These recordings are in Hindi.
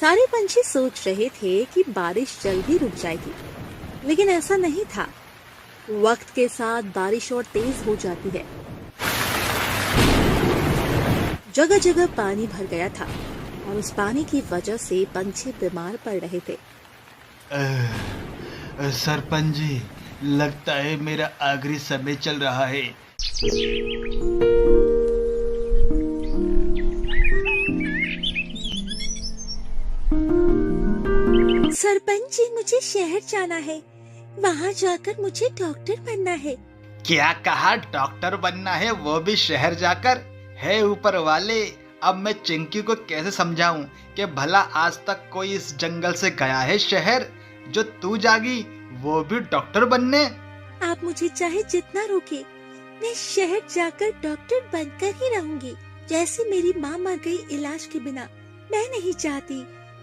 सारे पंछी सोच रहे थे कि बारिश जल्द ही रुक जाएगी, लेकिन ऐसा नहीं था। वक्त के साथ बारिश और तेज हो जाती है। जगह जगह पानी भर गया था और उस पानी की वजह से पंछी बीमार पड़ रहे थे। सरपंच जी, लगता है मेरा आखिरी समय चल रहा है। सरपंच जी, मुझे शहर जाना है। वहाँ जाकर मुझे डॉक्टर बनना है। क्या कहा? डॉक्टर बनना है, वो भी शहर जाकर? है ऊपर वाले, अब मैं चिंकी को कैसे समझाऊं कि भला आज तक कोई इस जंगल से गया है शहर, जो तू जागी वो भी डॉक्टर बनने। आप मुझे चाहे जितना रोके, मैं शहर जाकर डॉक्टर बनकर ही रहूंगी। जैसे मेरी माँ मर गई इलाज के बिना, मैं नहीं चाहती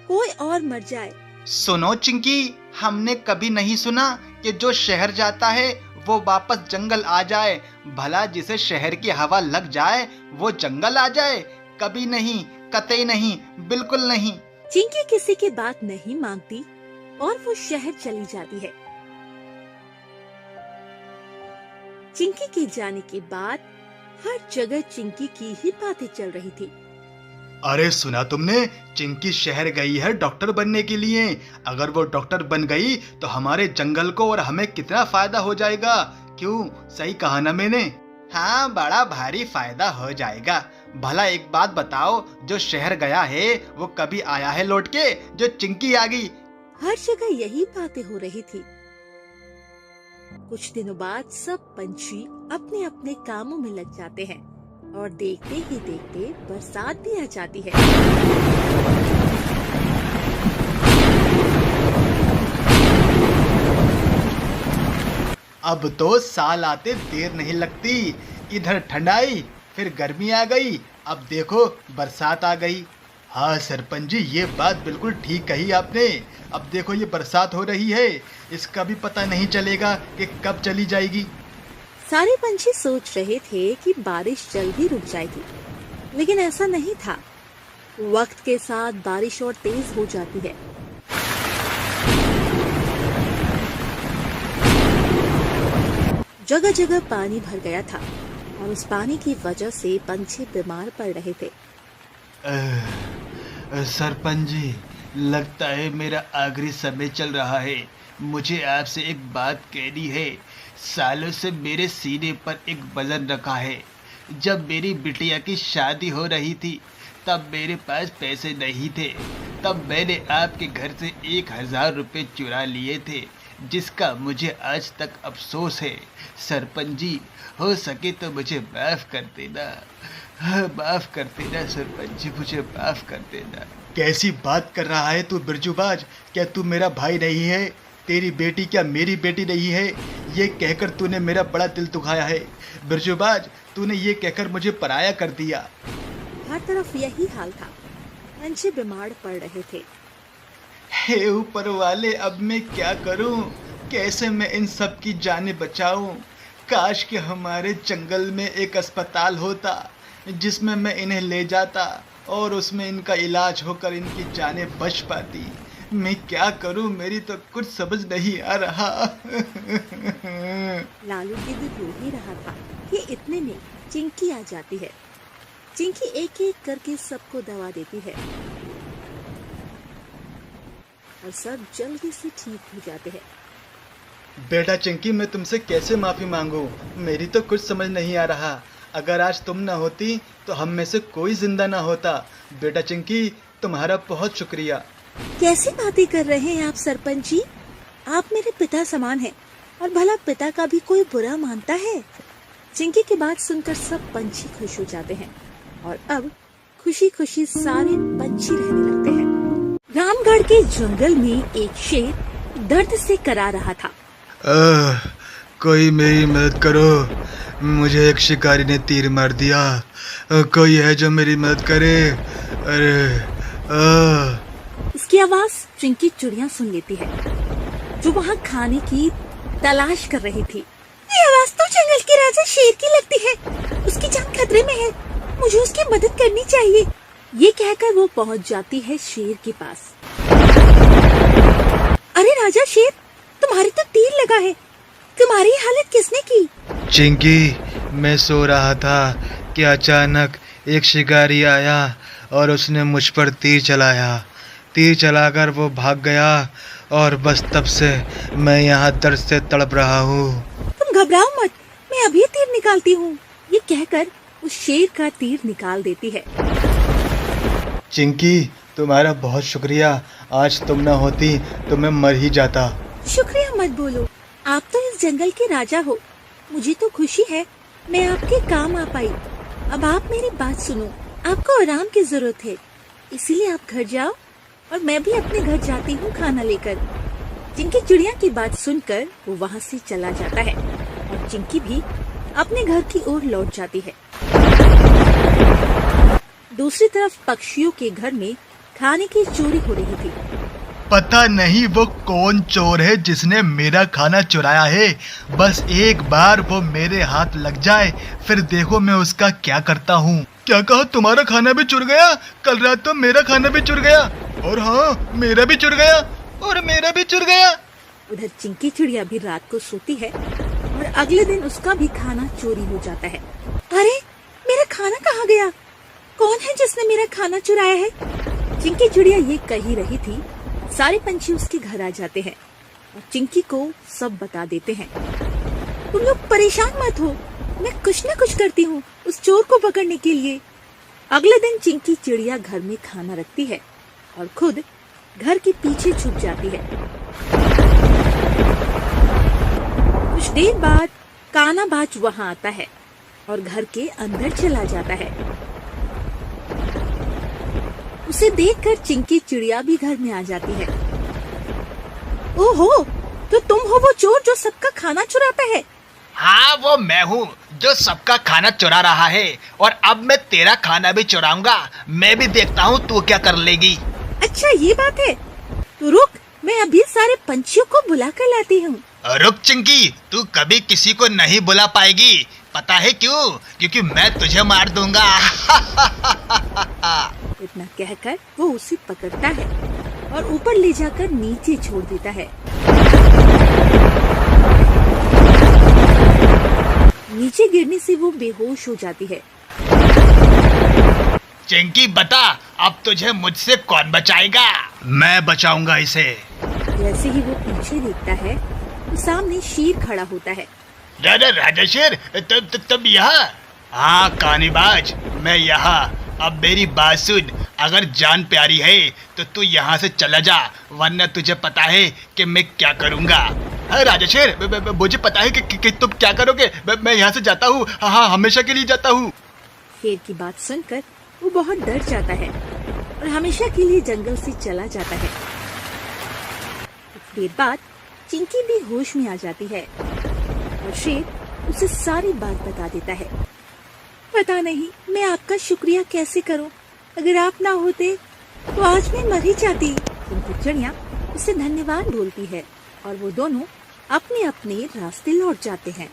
कोई और मर जाए। सुनो चिंकी, हमने कभी नहीं सुना कि जो शहर जाता है वो वापस जंगल आ जाए। भला जिसे शहर की हवा लग जाए वो जंगल आ जाए? कभी नहीं, कतई नहीं, बिल्कुल नहीं। चिंकी किसी की बात नहीं मानती और वो शहर चली जाती है। चिंकी के जाने के बाद हर जगह चिंकी की ही बातें चल रही थी। अरे सुना तुमने? चिंकी शहर गई है डॉक्टर बनने के लिए। अगर वो डॉक्टर बन गई तो हमारे जंगल को और हमें कितना फायदा हो जाएगा। क्यों, सही कहा ना मैंने? हाँ, बड़ा भारी फायदा हो जाएगा। भला एक बात बताओ, जो शहर गया है वो कभी आया है लौट के, जो चिंकी आ गई? हर जगह यही बातें हो रही थी। कुछ दिनों बाद सब पंछी अपने अपने कामों में लग जाते हैं और देखते ही देखते बरसात भी आ जाती है। अब तो साल आते देर नहीं लगती। इधर ठंडाई, फिर गर्मी आ गई, अब देखो बरसात आ गई। हाँ सरपंच जी, ये बात बिल्कुल ठीक कही आपने। अब देखो ये बरसात हो रही है, इसका भी पता नहीं चलेगा कि कब चली जाएगी। सारे पंछी सोच रहे थे कि बारिश जल्द ही रुक जाएगी, लेकिन ऐसा नहीं था। वक्त के साथ बारिश और तेज हो जाती है। जगह जगह पानी भर गया था और उस पानी की वजह से पंछी बीमार पड़ रहे थे। सरपंच जी, लगता है मेरा आखिरी समय चल रहा है। मुझे आपसे एक बात कहनी है। सालों से मेरे सीने पर एक वजन रखा है। जब मेरी बिटिया की शादी हो रही थी तब मेरे पास पैसे नहीं थे। तब मैंने आपके घर से 1000 रुपये चुरा लिए थे, जिसका मुझे आज तक अफसोस है। सरपंच जी, हो सके तो मुझे माफ़ कर देना। हाँ, माफ़ कर देना सरपंच जी, मुझे माफ़ कर देना। कैसी बात कर रहा है तू बिरजूबाज? क्या तू मेरा भाई नहीं है? तेरी बेटी क्या मेरी बेटी नहीं है? ये कहकर तूने मेरा बड़ा दिल दुखाया है। बिरजूबाज, तूने ये कहकर मुझे पराया कर दिया। हर तरफ यही हाल था। पंछी बीमार पड़ रहे थे। हे ऊपर वाले, अब मैं क्या करूं? कैसे मैं इन सब की जानें बचाऊं? काश कि हमारे जंगल में एक अस्पताल होता जिसमें मैं इन्हें ले जाता और उसमें इनका इलाज होकर इनकी जानें बच पाती। मैं क्या करूं? मेरी तो कुछ समझ नहीं आ रहा। लालू गिद्ध रो ही रहा था कि इतने में चिंकी आ जाती है। चिंकी एक एक करके सबको दवा देती है और सब जल्दी से ठीक हो जाते हैं। बेटा चिंकी, मैं तुमसे कैसे माफ़ी मांगूं? मेरी तो कुछ समझ नहीं आ रहा। अगर आज तुम ना होती तो हम में से कोई जिंदा ना होता। बेटा चिंकी, तुम्हारा बहुत शुक्रिया। कैसी बातें कर रहे हैं आप सरपंच जी? आप मेरे पिता समान हैं और भला पिता का भी कोई बुरा मानता है? चिंकी की बात सुनकर सब पंछी खुश हो जाते हैं और अब खुशी खुशी सारे पंछी रहने लगते हैं। रामगढ़ के जंगल में एक शेर दर्द से करा रहा था। कोई मेरी मदद करो, मुझे एक शिकारी ने तीर मार दिया। कोई है जो मेरी मदद करे? अरे इसकी आवाज चिंकी चिड़िया सुन लेती है, जो वहाँ खाने की तलाश कर रही थी। ये आवाज तो जंगल के राजा शेर की लगती है। उसकी जान खतरे में है, मुझे उसकी मदद करनी चाहिए। ये कहकर वो पहुंच जाती है शेर के पास। अरे राजा शेर, तुम्हारे तो तीर लगा है, तुम्हारी हालत किसने की? चिंकी, मैं सो रहा था कि अचानक एक शिकारी आया और उसने मुझ पर तीर चलाया। तीर चलाकर वो भाग गया और बस तब से मैं यहाँ दर्द से तड़प रहा हूँ। तुम घबराओ मत, मैं अभी तीर निकालती हूँ। ये कहकर उस शेर का तीर निकाल देती है। चिंकी, तुम्हारा बहुत शुक्रिया। आज तुम न होती तो मैं मर ही जाता। शुक्रिया मत बोलो, आप तो इस जंगल के राजा हो। मुझे तो खुशी है मैं आपके काम आ पाई। अब आप मेरी बात सुनो, आपको आराम की जरूरत है, इसीलिए आप घर जाओ और मैं भी अपने घर जाती हूँ खाना लेकर। चिंकी चिड़िया की बात सुनकर वो वहाँ से चला जाता है और चिंकी भी अपने घर की ओर लौट जाती है। दूसरी तरफ पक्षियों के घर में खाने की चोरी हो रही थी। पता नहीं वो कौन चोर है जिसने मेरा खाना चुराया है। बस एक बार वो मेरे हाथ लग जाए, फिर देखो मैं उसका क्या करता हूँ। क्या कहा, तुम्हारा खाना भी चुर गया? कल रात तो मेरा खाना भी चुर गया, और हाँ, मेरा भी चुर गया, और मेरा भी चुर गया। उधर चिंकी चिड़िया भी रात को सोती है और अगले दिन उसका भी खाना चोरी हो जाता है। अरे, मेरा खाना कहाँ गया? कौन है जिसने मेरा खाना चुराया है? चिंकी चिड़िया ये कह ही रही थी, सारे पंछी उसके घर आ जाते हैं और चिंकी को सब बता देते हैं। तुम लोग परेशान मत हो, मैं कुछ न कुछ करती हूँ उस चोर को पकड़ने के लिए। अगले दिन चिंकी चिड़िया घर में खाना रखती है और खुद घर के पीछे छुप जाती है। कुछ देर बाद काना बाज वहाँ आता है और घर के अंदर चला जाता है। उसे देखकर चिंकी चिड़िया भी घर में आ जाती है। ओहो, तो तुम हो वो चोर जो सबका खाना चुराता है? हाँ, वो मैं हूँ जो सबका खाना चुरा रहा है, और अब मैं तेरा खाना भी चुराऊंगा। मैं भी देखता हूँ तू क्या कर लेगी। अच्छा, ये बात है, तो रुक, मैं अभी सारे पंछियों को बुला कर लाती हूँ। रुक चिंकी, तू कभी किसी को नहीं बुला पाएगी। पता है क्यों? क्योंकि मैं तुझे मार दूंगा। इतना कहकर वो उसे पकड़ता है और ऊपर ले जाकर नीचे छोड़ देता है। नीचे गिरने से वो बेहोश हो जाती है। चिंकी, बता, अब तुझे मुझसे कौन बचाएगा? मैं बचाऊंगा इसे। जैसे ही वो पीछे देखता है तो सामने शेर खड़ा होता है। राजा शेर, तुम यहाँ? हाँ कानीबाज, मैं यहाँ। अब मेरी बात सुन, अगर जान प्यारी है तो तू यहाँ से चला जा, वरना तुझे पता है कि मैं क्या करूँगा। हाँ राजा शेर, मुझे पता है कि तुम क्या करोगे। मैं यहाँ से जाता हूँ, हाँ, हमेशा के लिए जाता हूँ। शेर की बात सुनकर वो बहुत डर जाता है और हमेशा के लिए जंगल से चला जाता है। कुछ देर बाद चिंकी भी होश में आ जाती है और शेर उसे सारी बात बता देता है। पता नहीं मैं आपका शुक्रिया कैसे करूं, अगर आप ना होते तो आज मैं मर ही जाती। चिंकी चिड़िया उसे धन्यवाद बोलती है और वो दोनों अपने अपने रास्ते लौट जाते हैं।